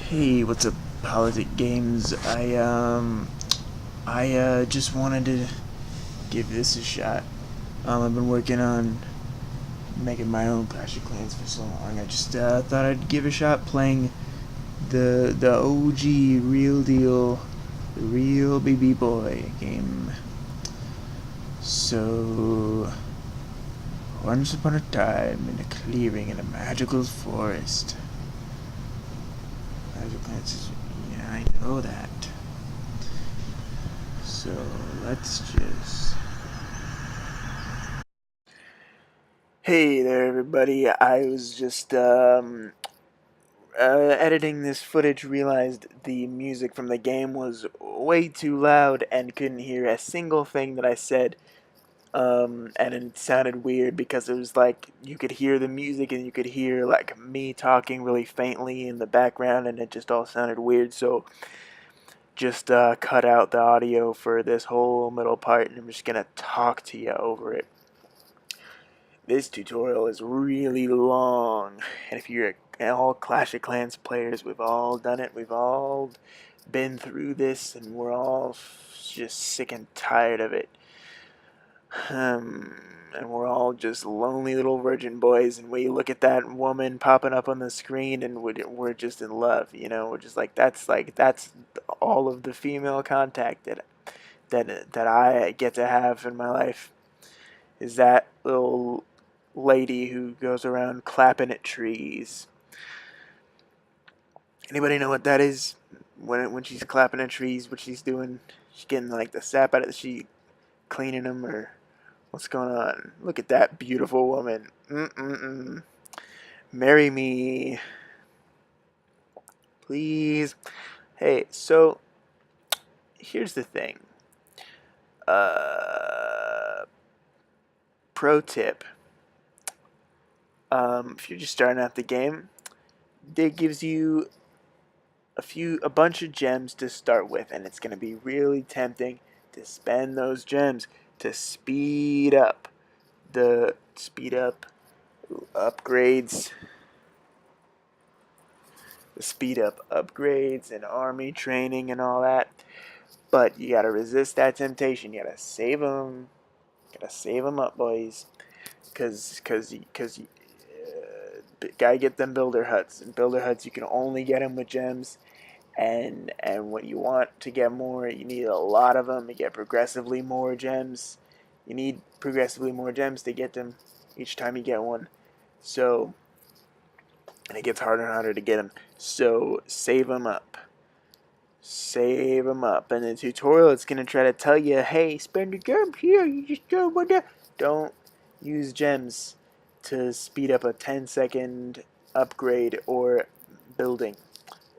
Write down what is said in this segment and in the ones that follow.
Hey, what's up, Politic Games? I just wanted to give this a shot. I've been working on making my own Clash of Clans for so long. I just thought I'd give a shot playing the OG real deal, the real BB Boy game. So, once upon a time in a clearing in a magical forest. Clash of Clans, yeah, I know that. So let's just. Hey there, everybody. I was just editing this footage, realized the music from the game was way too loud and couldn't hear a single thing that I said. And it sounded weird because it was like you could hear the music and you could hear like me talking really faintly in the background, and it just all sounded weird. So just cut out the audio for this whole middle part, and I'm just gonna talk to you over it. This tutorial is really long, and if you're all Clash of Clans players, we've all done it. We've all been through this, and we're all just sick and tired of it. And we're all just lonely little virgin boys, and we look at that woman popping up on the screen, and we're just in love. We're just like that's all of the female contact that I get to have in my life is that little lady who goes around clapping at trees. Anybody know what that is? When she's clapping at trees, what she's doing? She's getting like the sap out of it. She cleaning them, or what's going on? Look at that beautiful woman. Mm-mm-mm. Marry me, please. Hey, so here's the thing. Uh, Pro tip. If you're just starting out the game, it gives you a bunch of gems to start with, and it's going to be really tempting to spend those gems to speed up upgrades, the speed up upgrades and army training and all that. But you got to resist that temptation. You got to save them. Got to save them up, boys. Cause gotta get them builder huts. And builder huts, you can only get them with gems. And when you want to get more, you need a lot of them. You get progressively more gems. You need progressively more gems to get them each time you get one. So, and it gets harder and harder to get them. So save them up. Save them up. And the tutorial, it's gonna try to tell you, hey, spend your gems here. You just don't want to. Don't use gems to speed up a 10-second upgrade or building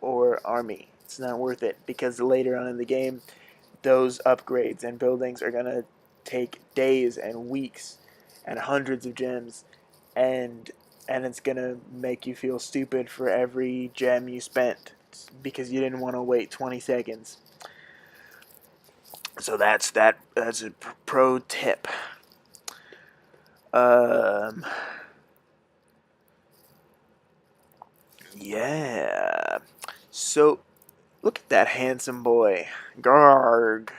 or army. It's not worth it because later on in the game, those upgrades and buildings are gonna take days and weeks and hundreds of gems, and it's gonna make you feel stupid for every gem you spent because you didn't want to wait 20 seconds. So that's that. That's a pro tip. Um, yeah. So look at that handsome boy, Garg.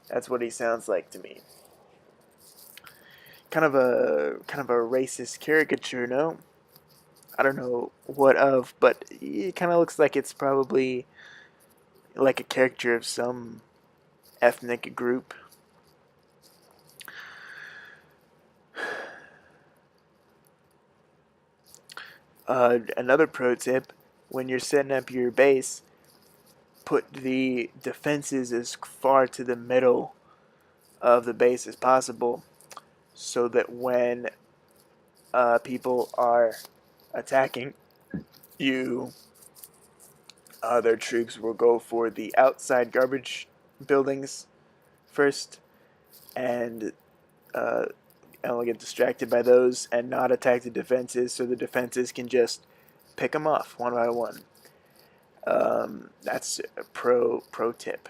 That's what he sounds like to me. Kind of a racist caricature, no? I don't know what of, but it kind of looks like it's probably like a character of some ethnic group. Another pro tip: when you're setting up your base, put the defenses as far to the middle of the base as possible, so that when people are attacking you, their troops will go for the outside garbage buildings first, and uh, and will get distracted by those and not attack the defenses, so the defenses can just pick them off one by one. That's a pro tip.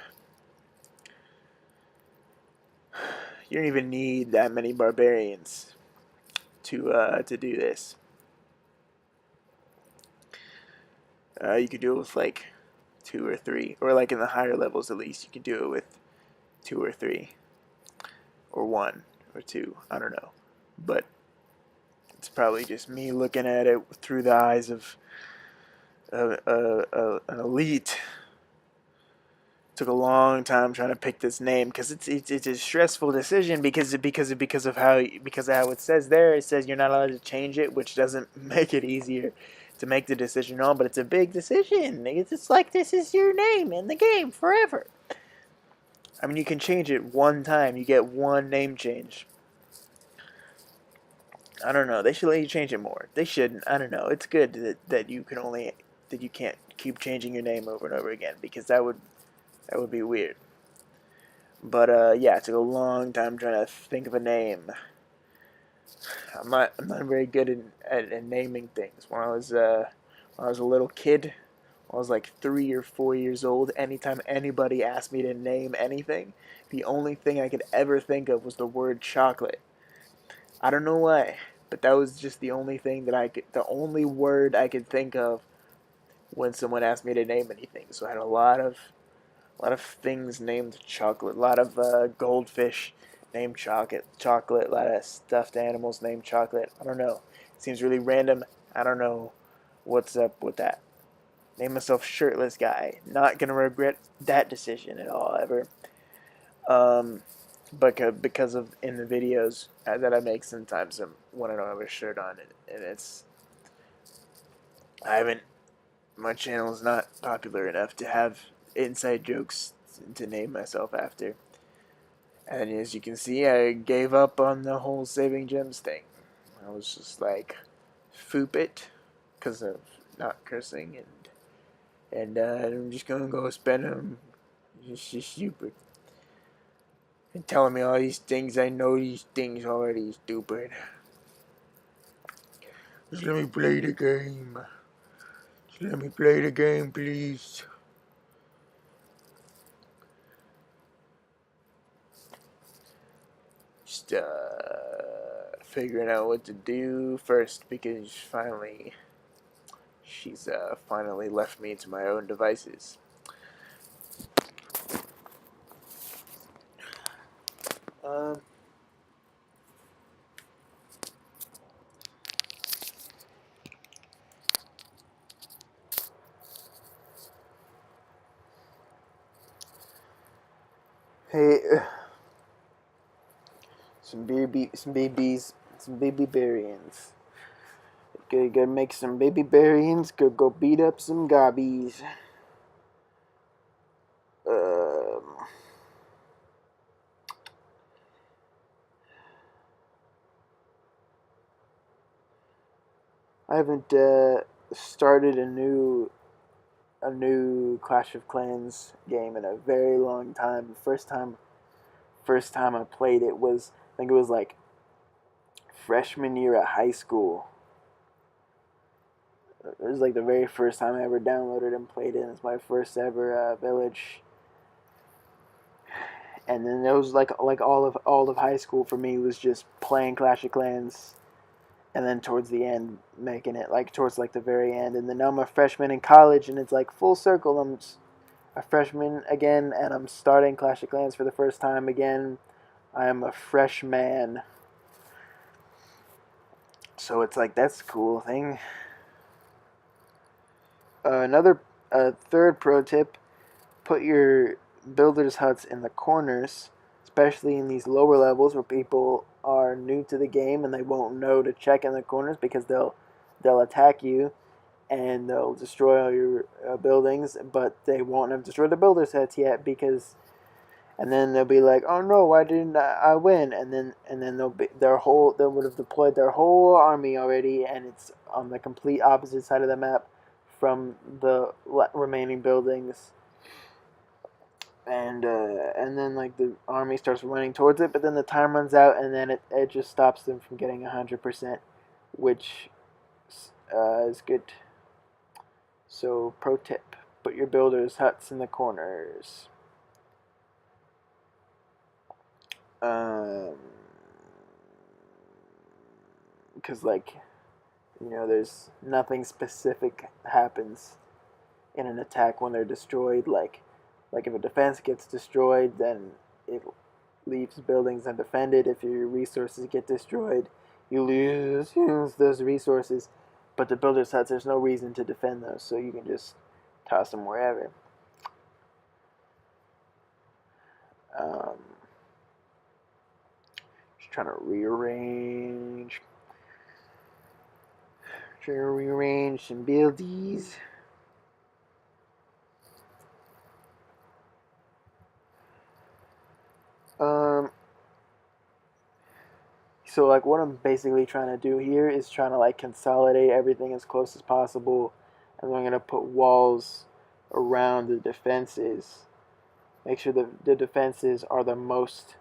You don't even need that many barbarians to do this. You could do it with like 2 or 3, or like in the higher levels at least, you can do it with 2 or 3, or 1 or 2. I don't know, but it's probably just me looking at it through the eyes of an elite. Took a long time trying to pick this name because it's a stressful decision because of how it says there. It says you're not allowed to change it, which doesn't make it easier to make the decision on. But it's a big decision. It's like this is your name in the game forever. I mean, you can change it one time. You get one name change. I don't know. They should let you change it more. They shouldn't. I don't know. It's good that you can't keep changing your name over and over again because that would be weird. But yeah, it took a long time trying to think of a name. I'm not very good at naming things. When I was a little kid, when I was like 3 or 4 years old, anytime anybody asked me to name anything, the only thing I could ever think of was the word chocolate. I don't know why, but that was just the only word I could think of when someone asked me to name anything. So I had a lot of things named chocolate. A lot of goldfish named chocolate. A lot of stuffed animals named chocolate. I don't know. It seems really random. I don't know what's up with that. Name myself Shirtless Guy. Not gonna regret that decision at all ever. But because of in the videos that I make, sometimes when I don't have a shirt on, and it's I haven't. My channel is not popular enough to have inside jokes to name myself after. And as you can see, I gave up on the whole saving gems thing. I was just like, foop it, because of not cursing, and I'm just gonna go spend them. It's just stupid. And telling me all these things, I know these things already, stupid. Just let me play the game. Just let me play the game, please. Just figuring out what to do first because she's finally left me to my own devices. Um, hey, some baby berries. Gotta make some baby berries. Go beat up some gobbies. Um, I haven't started a new Clash of Clans game in a very long time. The first time I played it was, I think it was like freshman year at high school. It was like the very first time I ever downloaded and played it. It's my first ever village. And then it was like all of high school for me was just playing Clash of Clans, and then towards the end making it like towards like the very end. And then now I'm a freshman in college, and it's like full circle. I'm a freshman again, and I'm starting Clash of Clans for the first time again. I am a freshman. So it's like that's a cool thing. Another third pro tip: put your builders' huts in the corners, especially in these lower levels where people are new to the game and they won't know to check in the corners because they'll attack you and they'll destroy all your buildings, but they won't have destroyed the builders' huts yet because. And then they'll be like, "Oh no, why didn't I win?" And then they would have deployed their whole army already, and it's on the complete opposite side of the map from the remaining buildings. And then like the army starts running towards it, but then the time runs out, and then it just stops them from getting 100%, which is good. So pro tip: put your builders' huts in the corners. Um, because like, you know, there's nothing specific happens in an attack when they're destroyed. Like if a defense gets destroyed, then it leaves buildings undefended. If your resources get destroyed, you lose those resources. But the builder's huts, there's no reason to defend those, so you can just toss them wherever. Just trying to rearrange. Trying to rearrange some buildies. So like what I'm basically trying to do here is trying to like consolidate everything as close as possible, and then I'm gonna put walls around the defenses. Make sure the defenses are the most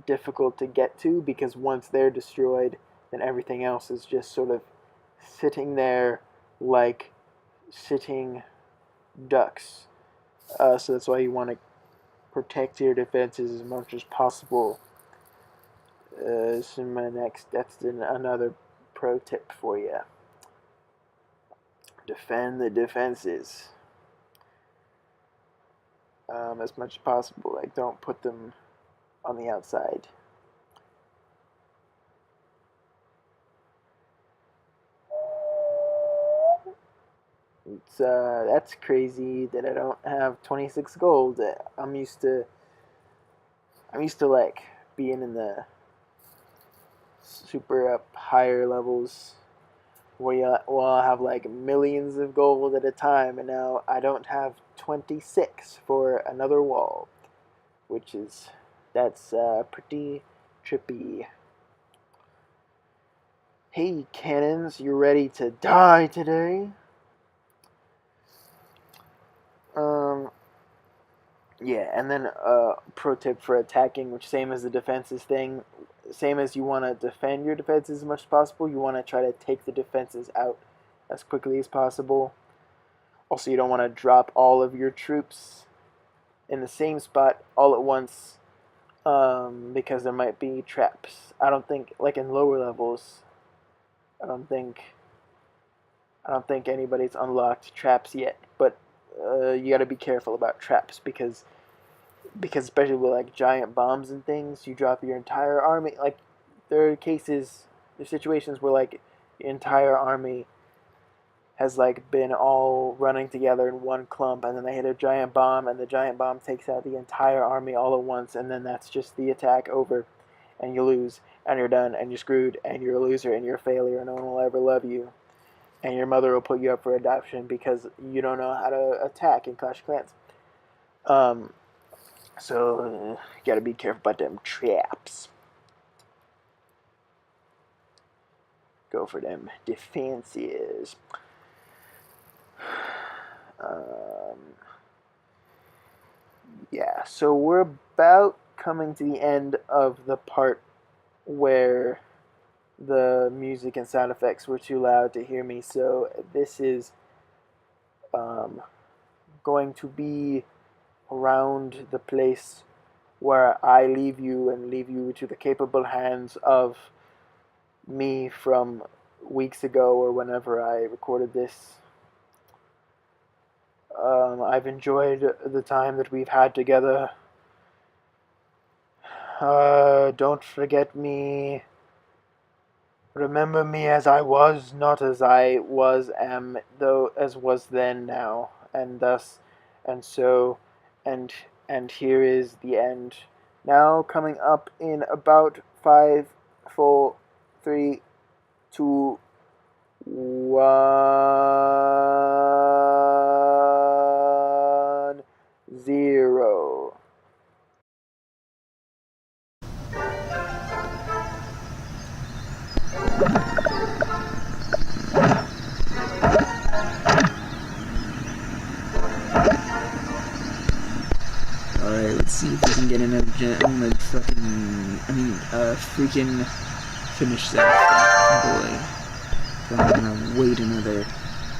difficult to get to, because once they're destroyed, then everything else is just sort of sitting there like sitting ducks. So that's why you want to protect your defenses as much as possible. So that's another pro tip for you. Defend the defenses as much as possible. Like, don't put them on the outside. That's crazy that I don't have 26 gold. I'm used to like being in the super up higher levels where I'll have like millions of gold at a time, and now I don't have 26 for another wall, that's pretty trippy. Hey cannons, you ready to die today? Yeah, and then pro tip for attacking, which same as the defenses thing, same as you want to defend your defenses as much as possible, you want to try to take the defenses out as quickly as possible. Also, you don't want to drop all of your troops in the same spot all at once, because there might be traps. I don't think, like in lower levels, I don't think anybody's unlocked traps yet, but you got to be careful about traps, because especially with like giant bombs and things, you drop your entire army. Like there's situations where like your entire army has like been all running together in one clump, and then they hit a giant bomb, and the giant bomb takes out the entire army all at once, and then that's just the attack over, and you lose, and you're done, and you're screwed, and you're a loser, and you're a failure, and no one will ever love you. And your mother will put you up for adoption because you don't know how to attack in Clash of Clans. So you gotta be careful about them traps. Go for them defenses. Yeah, so we're about coming to the end of the part where the music and sound effects were too loud to hear me, so this is going to be around the place where I leave you to the capable hands of me from weeks ago or whenever I recorded this. I've enjoyed the time that we've had together. Don't forget me. Remember me as I was, not as I was, am, though as was then, now, and thus, and so, and here is the end. Now coming up in about 5, 4, 3, 2, 1, 0. Alright, let's see if we can get another I'm gonna freaking finish that boy. So I'm gonna wait another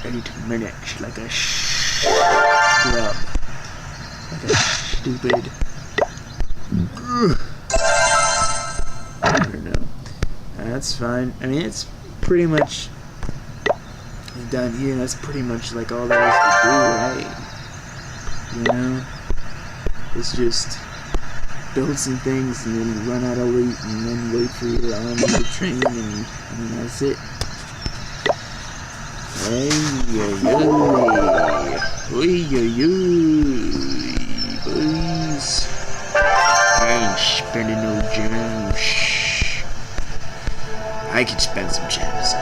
8 minutes like a scrub. Like a stupid... I don't know. that's fine. I mean, it's pretty much done here. That's pretty much like all there is to do, right? You know, it's just build some things and then run out of loot and then wait for your army to train and that's it. Hey, boys. I ain't spending no gems. I could spend some gems.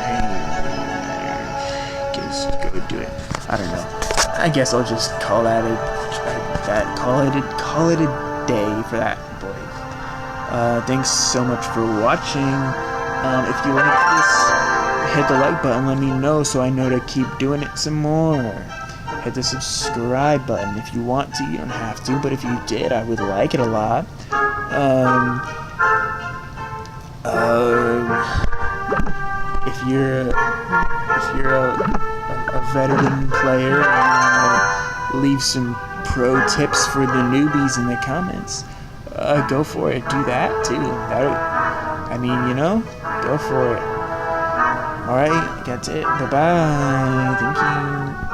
Just go do it. I don't know. I guess I'll just call it a day for that, boys. Thanks so much for watching. If you like this, hit the like button. Let me know so I know to keep doing it some more. Hit the subscribe button if you want to. You don't have to, but if you did, I would like it a lot. If you're a veteran player and you want to leave some pro tips for the newbies in the comments, go for it. Do that too. I mean, you know, go for it. Alright, that's it. Bye-bye. Thank you.